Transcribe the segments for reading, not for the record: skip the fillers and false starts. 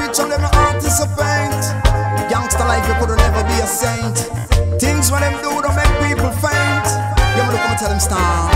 picture them artists of paint. Youngster life, you could never be a saint. Things when them do don't make people faint. You wanna come and tell them stop.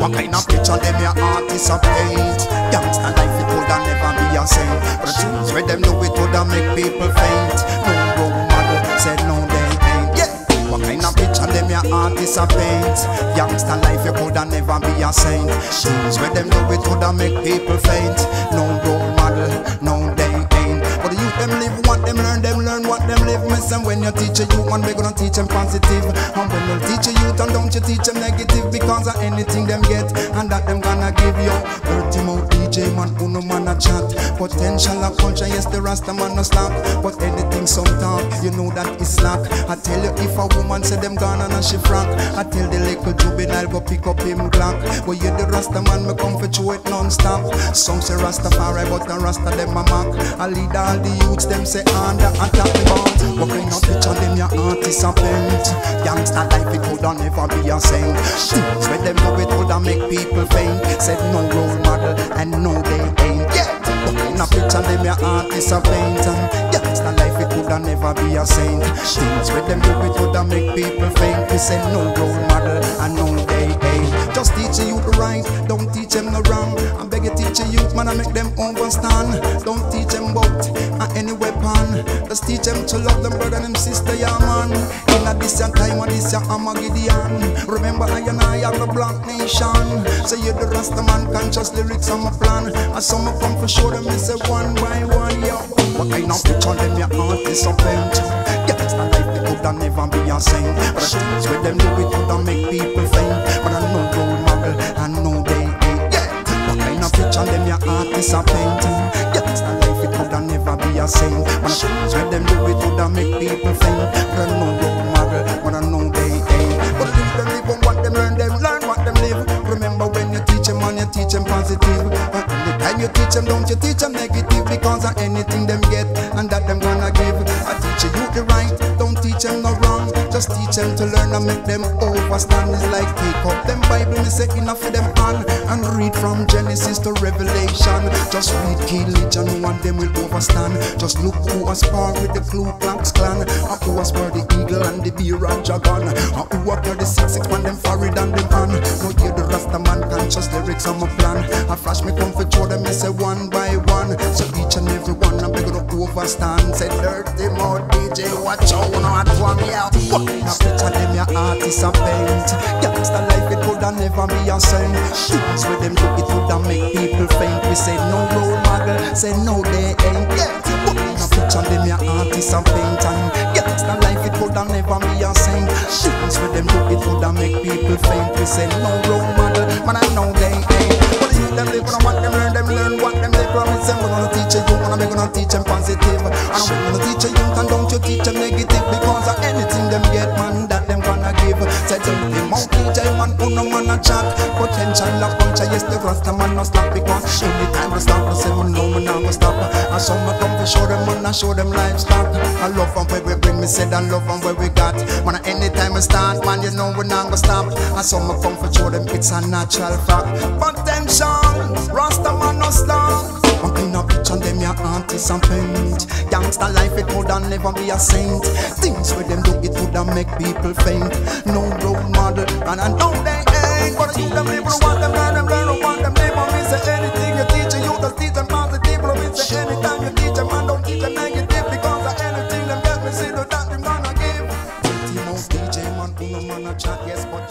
What kind of picture them your artists of paint? Youngster life, you could never be a saint. But the things when them do it would make people faint. No role model said no they ain't. Yeah. What kind of picture them your artists of paint? Youngster life, you could never be a saint. Things when them do it would make people faint. No role model, no they ain't. But the youth them live what them learn what them live. Listen, when you teach a youth one, we gonna teach them positive. And when you teach a youth, and don't you teach them negative, because of anything them get, and that them gonna give you. Dirty mouth DJ man, who no man a chat. Potential of culture, yes the Rasta man no slack. But anything some talk, you know that is slack. I tell you if a woman say them gone and she frack, I tell the little juvenile go pick up him Glock. But you the Rasta man, me come for chew it non-stop. Some say Rastafari, but the Rasta them a mock. I lead all the youths, them say under attack the bond. What kind of picture them your artists a paint? Youngster life it coulda never be a saint. Things when them do it coulda make people faint. Said no role model and no they ain't. Yeah. What kind of picture them your artists a paint? Youngster life it coulda never be a saint. Things when them do it coulda make people faint. We say no role model and no they ain't. Just teach the youth right, don't teach them no wrong. I beg you teach the youth man, I make them understand. Don't teach them about any weapon. Just teach them to love them brother and them sister, yeah man. In a distant time and this year I'm a Gideon. Remember I and I have a black nation. So you the Rasta man, conscious lyrics on my plan. And some of them for sure them is a one by one, yo. What kind of picture them your artists of paint? Yeah, it's not like they coulda never be a saint. But the things with them do it coulda make people faint. But I know role model, I know they ain't. Yeah, what kind of picture them your artists of paint? Yeah, it's not like it coulda never be a saint. But the things with them do it coulda make people faint. But I know role model, but I know they ain't. But the things them live on what them learn what them live. Remember when you teach them and you teach them positive. But anytime you teach them, don't you teach them negative, because of anything them get and that them gonna give. I teach you the right, don't teach them no wrong. Just teach them to learn and make them overstand. It's like take up them Bible, me say enough for them on, and read from Genesis to Revelation. Just read Key Legion, one them will overstand. Just look who was born with the Ku Klux Klan, and who was for the eagle and the bear and dragon, and who are the 6'6" man them forehead and them hand. No hear the Rasta man conscious lyrics on my plan. I flash me come for show them, me say one by one. So each and every one I'm gonna overstand. Say dirty mouth DJ, watch out, not one me out. What kind of picture them your artists a paint? Youngster life it coulda never be a saint. Things with them do it coulda make people faint. We say no role model, say no they ain't. Yeah. What kind of picture them your artists a paint? And youngster life it coulda never be a saint. Things with them do it coulda make people faint. We say no role model, man I know they ain't. But the youth them live on what them learn what them live. Promise them we're gonna teach a youth and we're gonna teach them positive. And we're gonna teach a youth and don't you teach them negative, because of anything them get man that them gonna give. Say to them out DJ man, who no man a chat. Potential of culture, yes the Rasta man no stop, because anytime we stop, we say we know we not gonna stop. And some a come to show them man, I show them livestock. I love them where we bring, me say that love them where we got. Man anytime we start, man you know we not gonna stop. And some a come to show them it's a natural fact. Potential, Rasta man no stop. One kind of picture them your artists and paint. Youngster life it coulda never be a saint. Things with them do it coulda make people faint. No role model and I know they ain't. But you them live what them learn what them live. Me say anything you teach you just teach them positive. But me say anytime you teach them man don't teach them negative, because of anything them get me see that them gonna give. Team of DJ man, who no man a chat, yes but